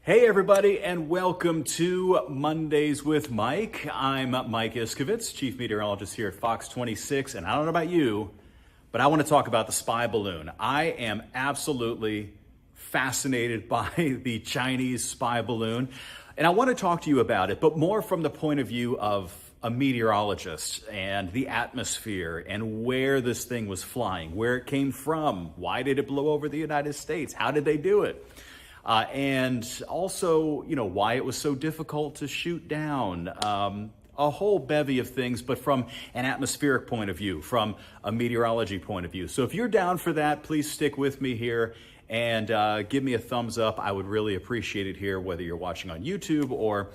Hey everybody, and welcome to Mondays with Mike. I'm Mike Iscovitz, Chief Meteorologist here at Fox 26, and I don't know about you, but I want to talk about the spy balloon. I am absolutely fascinated by the Chinese spy balloon, and I want to talk to you about it, but more from the point of view of a meteorologist and the atmosphere and where this thing was flying, where it came from, why did it blow over the United States, how did they do it? And also, why it was so difficult to shoot down, a whole bevy of things, but from an atmospheric point of view, from a meteorology point of view. So if you're down for that, please stick with me here and give me a thumbs up. I would really appreciate it here, whether you're watching on YouTube or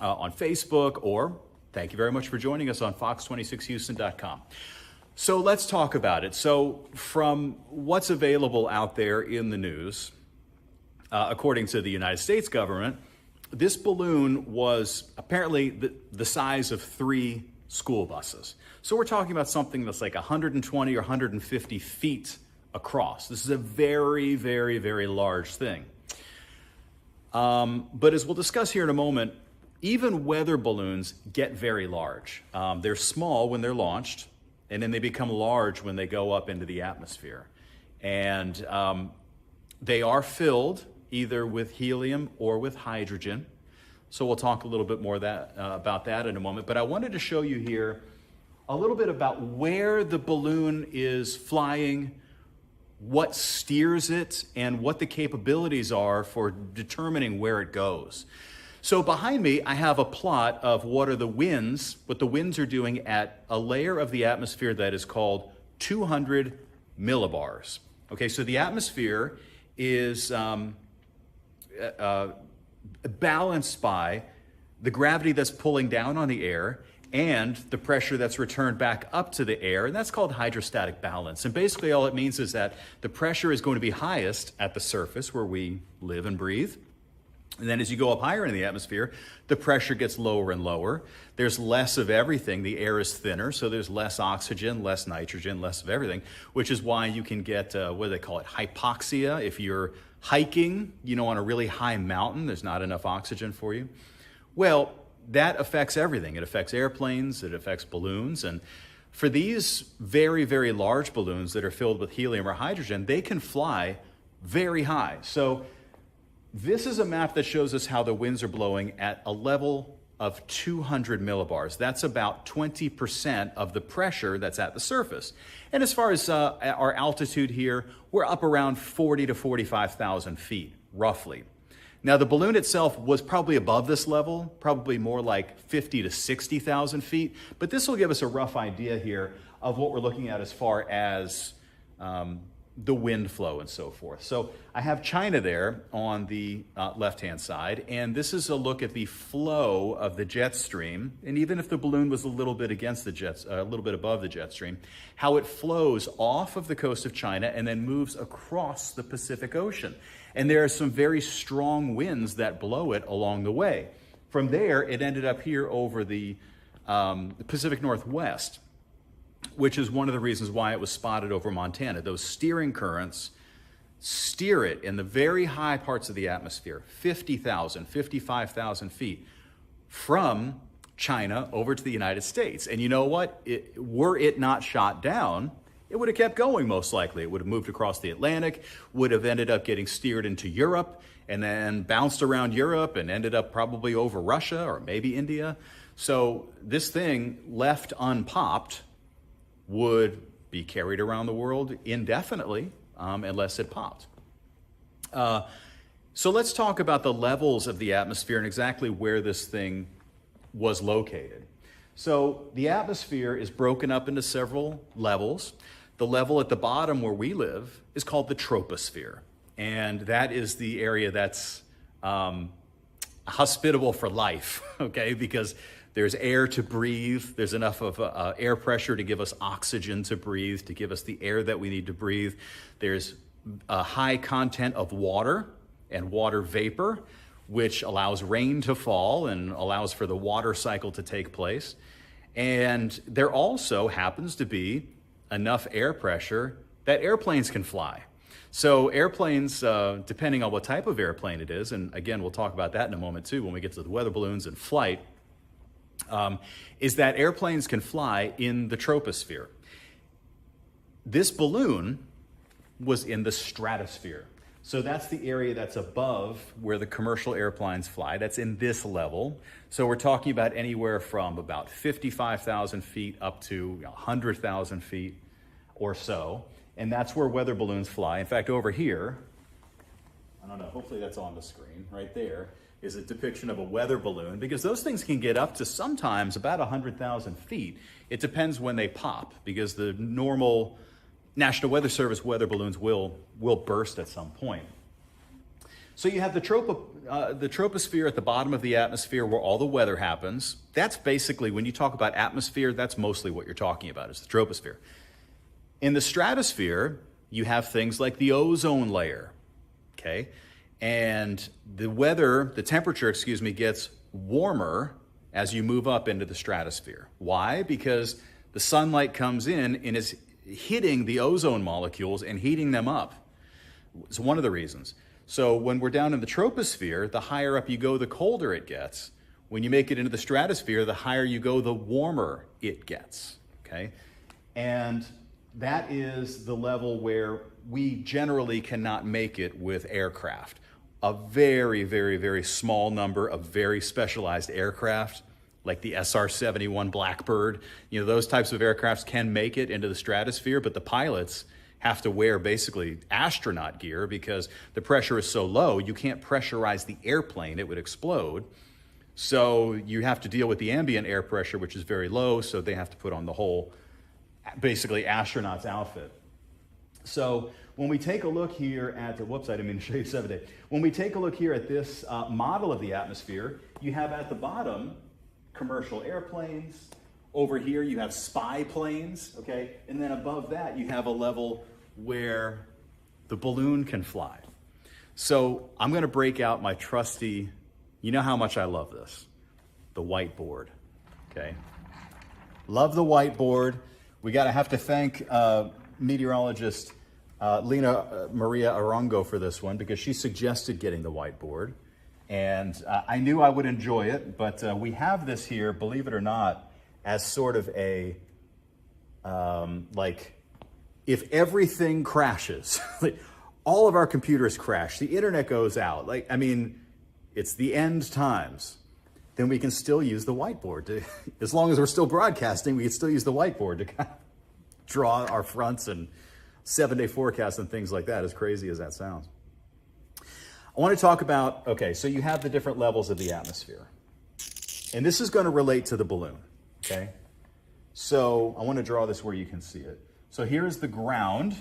on Facebook, or thank you very much for joining us on fox26houston.com. So let's talk about it. So from what's available out there in the news, according to the United States government, this balloon was apparently the size of 3 school buses. So we're talking about something that's like 120 or 150 feet across. This is a very, very, very large thing. But as we'll discuss here in a moment, even weather balloons get very large. They're small when they're launched, and then they become large when they go up into the atmosphere. And they are filled either with helium or with hydrogen. So we'll talk a little bit more about that in a moment. But I wanted to show you here a little bit about where the balloon is flying, what steers it, and what the capabilities are for determining where it goes. So behind me, I have a plot of what the winds are doing at a layer of the atmosphere that is called 200 millibars. Okay, so the atmosphere is balanced by the gravity that's pulling down on the air and the pressure that's returned back up to the air, and that's called hydrostatic balance. And basically all it means is that the pressure is going to be highest at the surface where we live and breathe. And then as you go up higher in the atmosphere, the pressure gets lower and lower. There's less of everything. The air is thinner, so there's less oxygen, less nitrogen, less of everything, which is why you can get, what do they call it, hypoxia. If you're hiking, on a really high mountain, there's not enough oxygen for you. Well, that affects everything. It affects airplanes, it affects balloons. And for these very, very large balloons that are filled with helium or hydrogen, they can fly very high. So this is a map that shows us how the winds are blowing at a level of 200 millibars. That's about 20% of the pressure that's at the surface. And as far as our altitude here, we're up around 40 to 45,000 feet, roughly. Now, the balloon itself was probably above this level, probably more like 50 to 60,000 feet. But this will give us a rough idea here of what we're looking at as far as the wind flow and so forth. So I have China there on the left-hand side, and this is a look at the flow of the jet stream. And even if the balloon was a little bit against the jets, a little bit above the jet stream, how it flows off of the coast of China and then moves across the Pacific Ocean. And there are some very strong winds that blow it along the way. From there, it ended up here over the Pacific Northwest, which is one of the reasons why it was spotted over Montana. Those steering currents steer it in the very high parts of the atmosphere, 50,000, 55,000 feet, from China over to the United States. And you know what? Were it not shot down, it would have kept going most likely. It would have moved across the Atlantic, would have ended up getting steered into Europe, and then bounced around Europe and ended up probably over Russia or maybe India. So this thing left unpopped would be carried around the world indefinitely unless it popped. So let's talk about the levels of the atmosphere and exactly where this thing was located. So the atmosphere is broken up into several levels. The level at the bottom where we live is called the troposphere. And that is the area that's hospitable for life, okay? Because there's air to breathe. There's enough of air pressure to give us oxygen to breathe, to give us the air that we need to breathe. There's a high content of water and water vapor, which allows rain to fall and allows for the water cycle to take place. And there also happens to be enough air pressure that airplanes can fly. So airplanes, depending on what type of airplane it is, and again, we'll talk about that in a moment too when we get to the weather balloons and flight, is that airplanes can fly in the troposphere. This balloon was in the stratosphere. So that's the area that's above where the commercial airplanes fly. That's in this level. So we're talking about anywhere from about 55,000 feet up to 100,000 feet or so. And that's where weather balloons fly. In fact, over here, I don't know, hopefully that's on the screen, right there, is a depiction of a weather balloon, because those things can get up to sometimes about 100,000 feet. It depends when they pop, because the normal National Weather Service weather balloons will burst at some point. So you have the troposphere at the bottom of the atmosphere where all the weather happens. That's basically, when you talk about atmosphere, that's mostly what you're talking about, is the troposphere. In the stratosphere, you have things like the ozone layer, okay? And the temperature, gets warmer as you move up into the stratosphere. Why? Because the sunlight comes in and is hitting the ozone molecules and heating them up. It's one of the reasons. So when we're down in the troposphere, the higher up you go, the colder it gets. When you make it into the stratosphere, the higher you go, the warmer it gets, okay? And that is the level where we generally cannot make it with aircraft. A very, very, very small number of very specialized aircraft, like the SR-71 Blackbird, those types of aircrafts can make it into the stratosphere, but the pilots have to wear basically astronaut gear because the pressure is so low, you can't pressurize the airplane, it would explode. So you have to deal with the ambient air pressure, which is very low, so they have to put on the whole, basically, astronaut's outfit. So when we take a look here at the, whoops, I didn't mean to show you 7-day. When we take a look here at this model of the atmosphere, you have at the bottom commercial airplanes. Over here you have spy planes, okay? And then above that you have a level where the balloon can fly. So I'm gonna break out my trusty, you know how much I love this, the whiteboard, okay? Love the whiteboard. We have to thank meteorologist Lena Maria Arango for this one, because she suggested getting the whiteboard. And I knew I would enjoy it, but we have this here, believe it or not, as sort of a, like, if everything crashes, like all of our computers crash, the internet goes out, it's the end times, then we can still use the whiteboard. As long as we're still broadcasting, we can still use the whiteboard to kind of draw our fronts and 7-day forecasts and things like that, as crazy as that sounds. I want to talk about, okay, so you have the different levels of the atmosphere. And this is going to relate to the balloon, okay? So I want to draw this where you can see it. So here's the ground.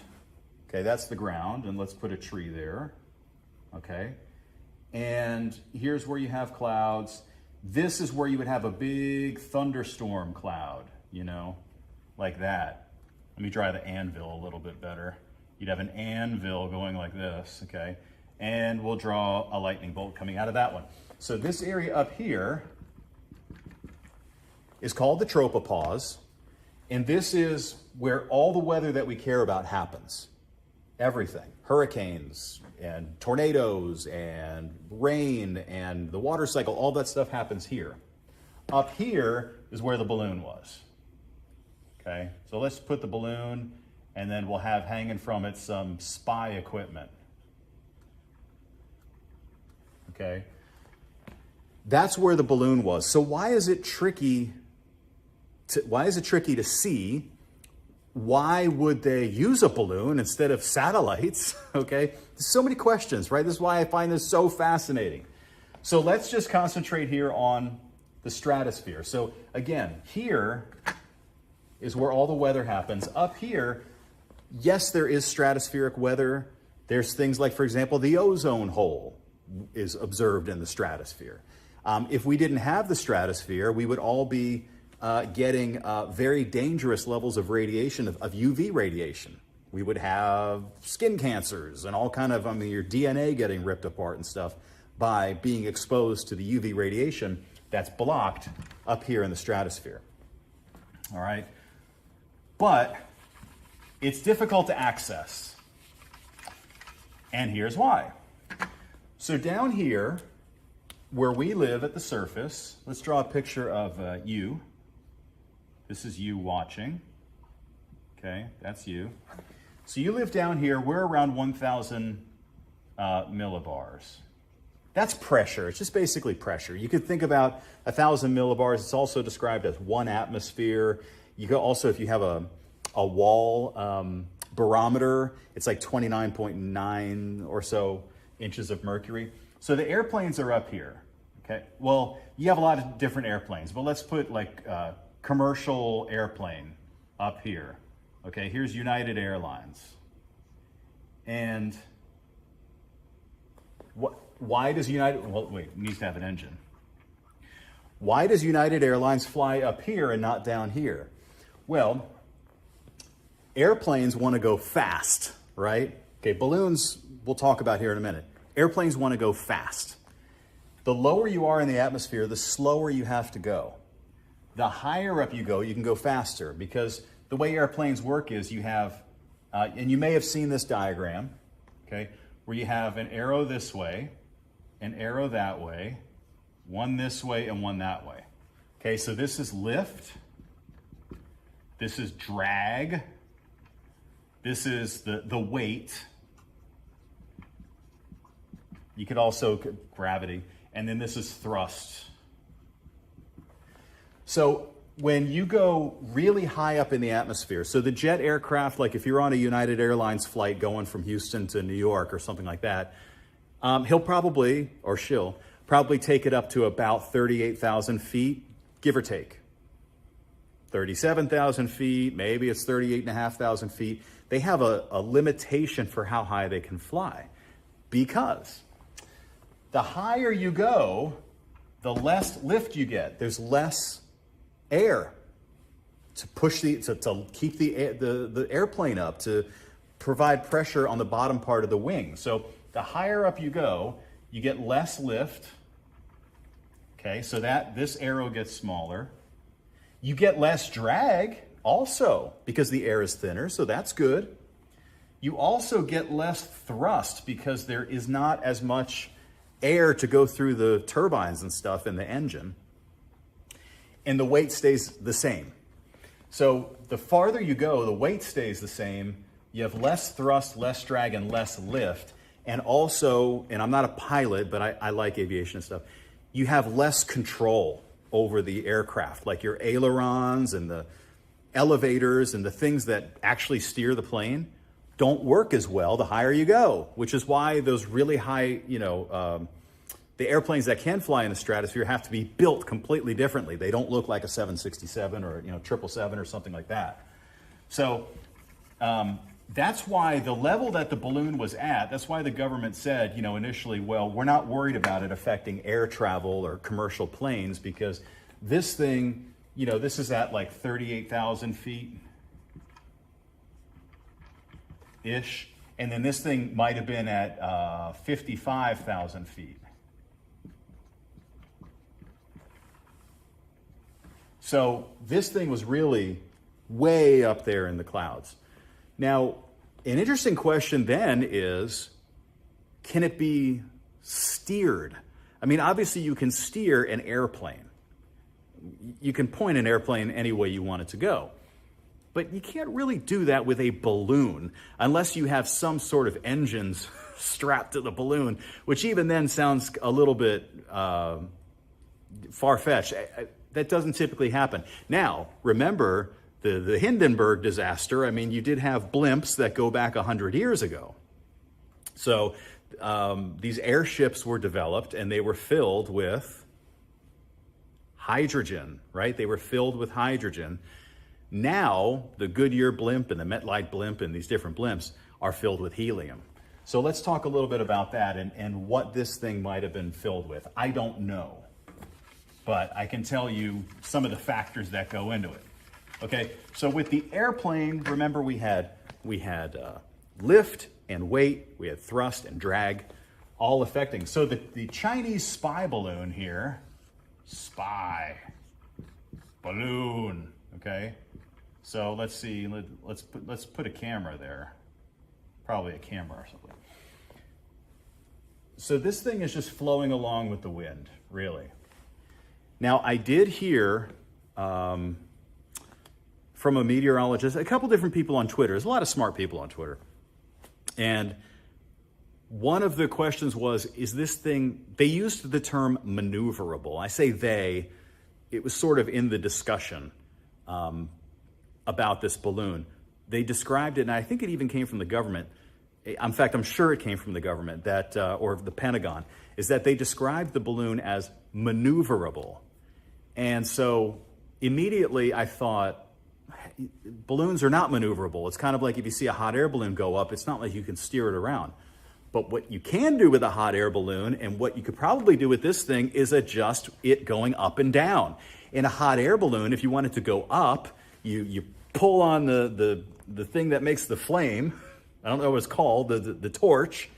Okay, that's the ground, and let's put a tree there, okay? And here's where you have clouds. This is where you would have a big thunderstorm cloud, like that. Let me draw the anvil a little bit better. You'd have an anvil going like this, okay? And we'll draw a lightning bolt coming out of that one. So this area up here is called the tropopause, and this is where all the weather that we care about happens. Everything. Hurricanes and tornadoes and rain and the water cycle, all that stuff happens here. Up here is where the balloon was. Okay, so let's put the balloon, and then we'll have hanging from it some spy equipment. Okay, that's where the balloon was. So why is it tricky to see? Why would they use a balloon instead of satellites? Okay, there's so many questions, right? This is why I find this so fascinating. So let's just concentrate here on the stratosphere. So again, here is where all the weather happens. Up here, yes, there is stratospheric weather. There's things like, for example, the ozone hole is observed in the stratosphere. If we didn't have the stratosphere, we would all be getting very dangerous levels of radiation, of UV radiation. We would have skin cancers and all kind of, your DNA getting ripped apart and stuff by being exposed to the UV radiation that's blocked up here in the stratosphere. All right? But it's difficult to access. And here's why. So down here, where we live at the surface, let's draw a picture of you. This is you watching. Okay, that's you. So you live down here, we're around 1,000 millibars. That's pressure, it's just basically pressure. You could think about 1,000 millibars, it's also described as 1 atmosphere. You could also, if you have a wall barometer, it's like 29.9 or so inches of mercury. So the airplanes are up here, okay? Well, you have a lot of different airplanes, but let's put like commercial airplane up here. Okay, here's United Airlines. And why does United, well, wait, it needs to have an engine. Why does United Airlines fly up here and not down here? Well, airplanes want to go fast, right? Okay, balloons we'll talk about here in a minute. Airplanes want to go fast. The lower you are in the atmosphere, the slower you have to go. The higher up you can go faster, because the way airplanes work is you have, and you may have seen this diagram, okay, where you have an arrow this way, an arrow that way, one this way and one that way. Okay, so this is lift, this is drag, this is the weight. You could also, gravity, and then this is thrust. So when you go really high up in the atmosphere, so the jet aircraft, like if you're on a United Airlines flight going from Houston to New York or something like that, he'll probably, or she'll, probably take it up to about 38,000 feet, give or take. 37,000 feet, maybe it's 38,500 feet. They have a limitation for how high they can fly, because the higher you go, the less lift you get. There's less air to push to keep the airplane up, to provide pressure on the bottom part of the wing. So the higher up you go, you get less lift. Okay, so this arrow gets smaller. You get less drag also because the air is thinner, so that's good. You also get less thrust because there is not as much air to go through the turbines and stuff in the engine. And the weight stays the same. So the farther you go, the weight stays the same. You have less thrust, less drag, and less lift. And also, and I'm not a pilot, but I like aviation and stuff, you have less control over the aircraft, like your ailerons and the elevators and the things that actually steer the plane don't work as well the higher you go, which is why those really high, the airplanes that can fly in the stratosphere have to be built completely differently. They don't look like a 767 or 777 or something like that. So that's why the level that the balloon was at, that's why the government said, initially, well, we're not worried about it affecting air travel or commercial planes, because this thing, this is at like 38,000 feet ish. And then this thing might have been at 55,000 feet. So this thing was really way up there in the clouds. Now, an interesting question then is, can it be steered? I mean, obviously you can steer an airplane. You can point an airplane any way you want it to go. But you can't really do that with a balloon unless you have some sort of engines strapped to the balloon, which even then sounds a little bit far-fetched. That doesn't typically happen. Now, remember the Hindenburg disaster. I mean, you did have blimps that go back 100 years ago. So these airships were developed and they were filled with hydrogen, right? They were filled with hydrogen. Now, the Goodyear blimp and the Metlight blimp and these different blimps are filled with helium. So let's talk a little bit about that and what this thing might have been filled with. I don't know, but I can tell you some of the factors that go into it. Okay, so with the airplane, remember we had lift and weight, we had thrust and drag, all affecting. So the Chinese spy balloon here, spy balloon, okay? So let's see, let's put a camera there, probably a camera or something. So this thing is just flowing along with the wind, really. Now, I did hear from a meteorologist, a couple different people on Twitter. There's a lot of smart people on Twitter. And one of the questions was, is this thing, they used the term maneuverable. I say they, it was sort of in the discussion about this balloon. They described it, and I think it even came from the government. In fact, I'm sure it came from the government, that or the Pentagon, is that they described the balloon as maneuverable. And so immediately I thought, balloons are not maneuverable. It's kind of like if you see a hot air balloon go up, it's not like you can steer it around. But what you can do with a hot air balloon, and what you could probably do with this thing, is adjust it going up and down. In a hot air balloon, if you want it to go up, you pull on the thing that makes the flame, I don't know what it's called, the torch,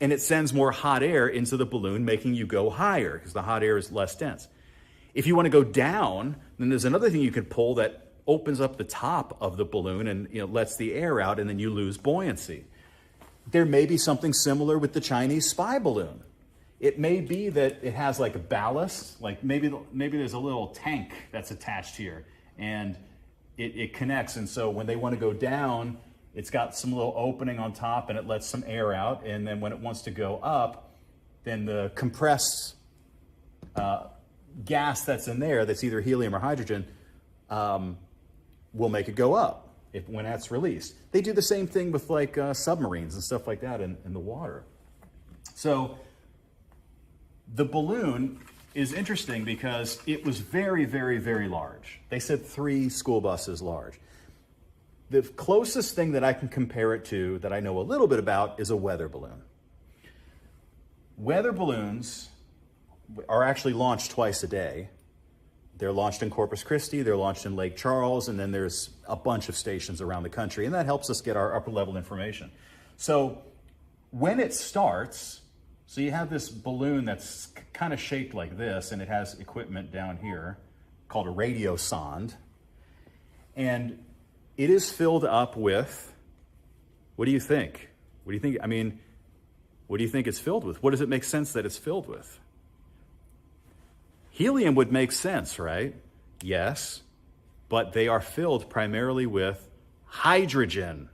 and it sends more hot air into the balloon, making you go higher because the hot air is less dense. If you want to go down, then there's another thing you can pull that opens up the top of the balloon and lets the air out, and then you lose buoyancy. There may be something similar with the Chinese spy balloon. It may be that it has like a ballast, like maybe there's a little tank that's attached here, and it connects, and so when they want to go down, it's got some little opening on top and it lets some air out, and then when it wants to go up, then the compressed gas that's in there, that's either helium or hydrogen, will make it go up when that's released. They do the same thing with like submarines and stuff like that in the water. So the balloon is interesting because it was very, very, very large. They said 3 school buses large. The closest thing that I can compare it to, that I know a little bit about, is a weather balloon. Weather balloons are actually launched twice a day. They're launched in Corpus Christi, they're launched in Lake Charles, and then there's a bunch of stations around the country, and that helps us get our upper level information. So when it starts, so you have this balloon that's kind of shaped like this, and it has equipment down here called a radio sonde, and it is filled up with, what do you think? What do you think? I mean, what do you think it's filled with? What does it make sense that it's filled with? Helium would make sense, right? Yes, but they are filled primarily with hydrogen,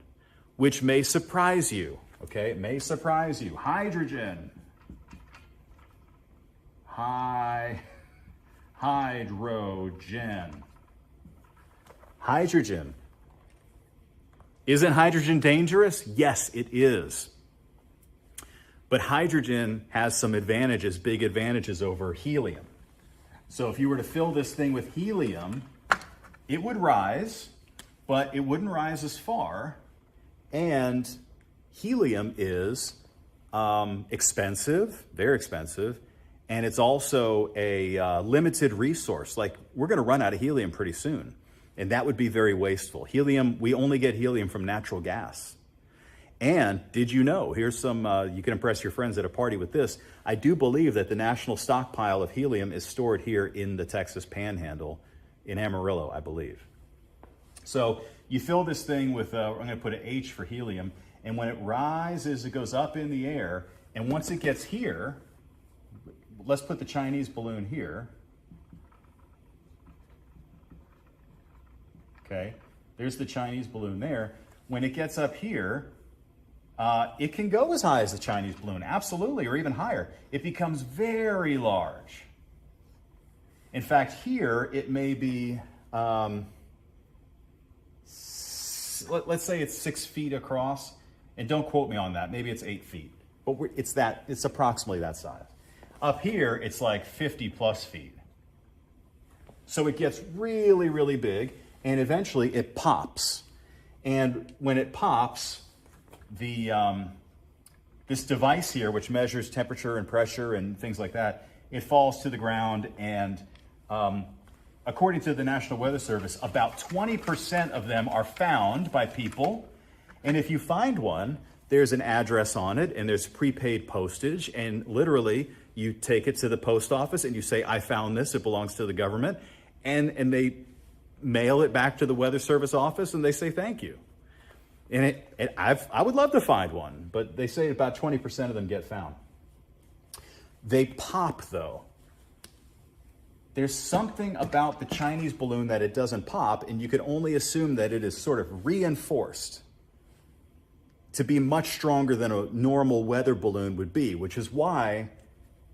which may surprise you, okay? It may surprise you. Hydrogen. Hydrogen. Hydrogen. Isn't hydrogen dangerous? Yes, it is. But hydrogen has some advantages, big advantages over helium. So if you were to fill this thing with helium, it would rise, but it wouldn't rise as far. And helium is expensive, very expensive, and it's also a limited resource. Like, we're going to run out of helium pretty soon, and that would be very wasteful. Helium, we only get helium from natural gas. And did you know, here's some, you can impress your friends at a party with this. I do believe that the national stockpile of helium is stored here in the Texas Panhandle in Amarillo, I believe. So you fill this thing with, I'm going to put an H for helium, and when it rises, it goes up in the air, and once it gets here, let's put the Chinese balloon here. Okay, there's the Chinese balloon there. When it gets up here, it can go as high as the Chinese balloon, absolutely, or even higher. It becomes very large. In fact, here it may be, let's say it's 6 feet across, and don't quote me on that, maybe it's 8 feet, but it's approximately that size. Up here, it's like 50 plus feet. So it gets really, really big, and eventually it pops. And when it pops, this device here, which measures temperature and pressure and things like that, it falls to the ground, and according to the National Weather Service, about 20% of them are found by people. And if you find one, there's an address on it, and there's prepaid postage, and literally you take it to the post office and you say, I found this, it belongs to the government, and they mail it back to the Weather Service office, and they say thank you. And I would love to find one, but they say about 20% of them get found. They pop, though. There's something about the Chinese balloon that it doesn't pop, and you could only assume that it is sort of reinforced to be much stronger than a normal weather balloon would be, which is why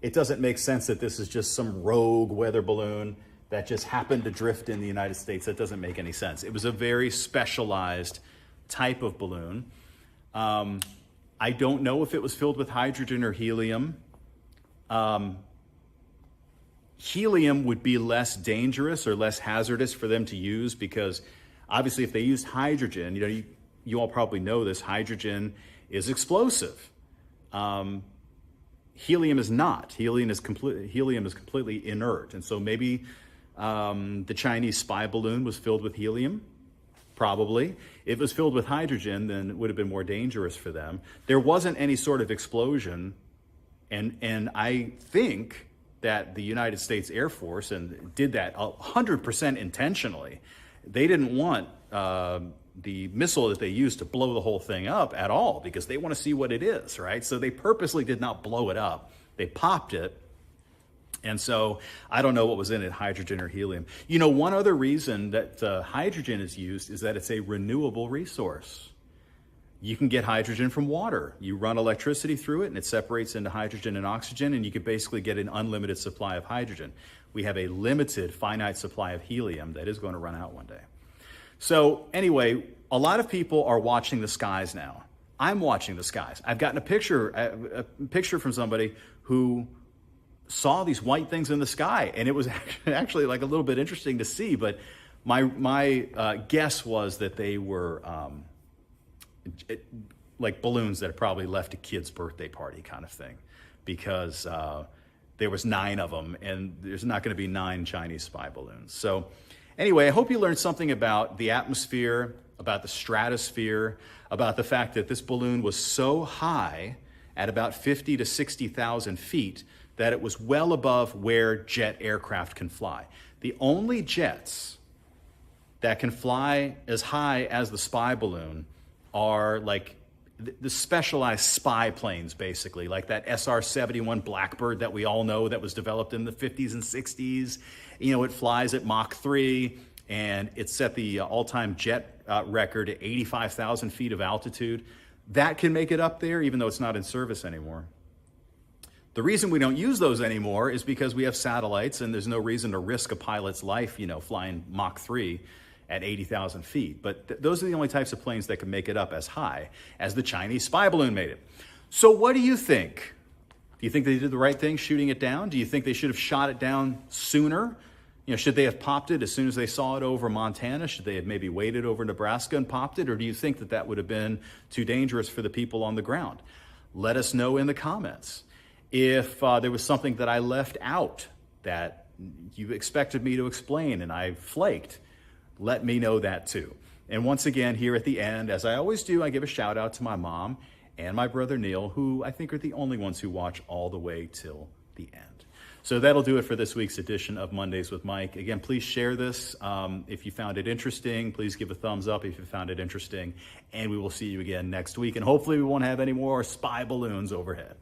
it doesn't make sense that this is just some rogue weather balloon that just happened to drift in the United States. That doesn't make any sense. It was a very specialized type of balloon. I don't know if it was filled with hydrogen or helium. Helium would be less dangerous or less hazardous for them to use because obviously if they used hydrogen, you all probably know this, hydrogen is explosive. Helium is not. Helium is completely inert. And so maybe the Chinese spy balloon was filled with helium, probably. If it was filled with hydrogen, then it would have been more dangerous for them. There wasn't any sort of explosion. And I think that the United States Air Force did that 100% intentionally. They didn't want the missile that they used to blow the whole thing up at all because they want to see what it is, right? So they purposely did not blow it up. They popped it. And so I don't know what was in it, hydrogen or helium. One other reason that hydrogen is used is that it's a renewable resource. You can get hydrogen from water. You run electricity through it and it separates into hydrogen and oxygen, and you could basically get an unlimited supply of hydrogen. We have a limited, finite supply of helium that is going to run out one day. So anyway, a lot of people are watching the skies now. I'm watching the skies. I've gotten a picture from somebody who saw these white things in the sky, and it was actually like a little bit interesting to see, but my guess was that they were like balloons that had probably left a kid's birthday party kind of thing, because there was 9 of them, and there's not going to be 9 Chinese spy balloons. So anyway, I hope you learned something about the atmosphere, about the stratosphere, about the fact that this balloon was so high at about 50 to 60,000 feet that it was well above where jet aircraft can fly. The only jets that can fly as high as the spy balloon are like the specialized spy planes, basically, like that SR-71 Blackbird that we all know that was developed in the 50s and 60s. It flies at Mach 3, and it set the all-time jet record at 85,000 feet of altitude. That can make it up there, even though it's not in service anymore. The reason we don't use those anymore is because we have satellites, and there's no reason to risk a pilot's life, flying Mach 3 at 80,000 feet. But those are the only types of planes that can make it up as high as the Chinese spy balloon made it. So what do you think? Do you think they did the right thing shooting it down? Do you think they should have shot it down sooner? Should they have popped it as soon as they saw it over Montana? Should they have maybe waited over Nebraska and popped it? Or do you think that that would have been too dangerous for the people on the ground? Let us know in the comments. If there was something that I left out that you expected me to explain and I flaked, let me know that too. And once again, here at the end, as I always do, I give a shout out to my mom and my brother Neil, who I think are the only ones who watch all the way till the end. So that'll do it for this week's edition of Mondays with Mike. Again, please share this. If you found it interesting, please give a thumbs up if you found it interesting. And we will see you again next week. And hopefully we won't have any more spy balloons overhead.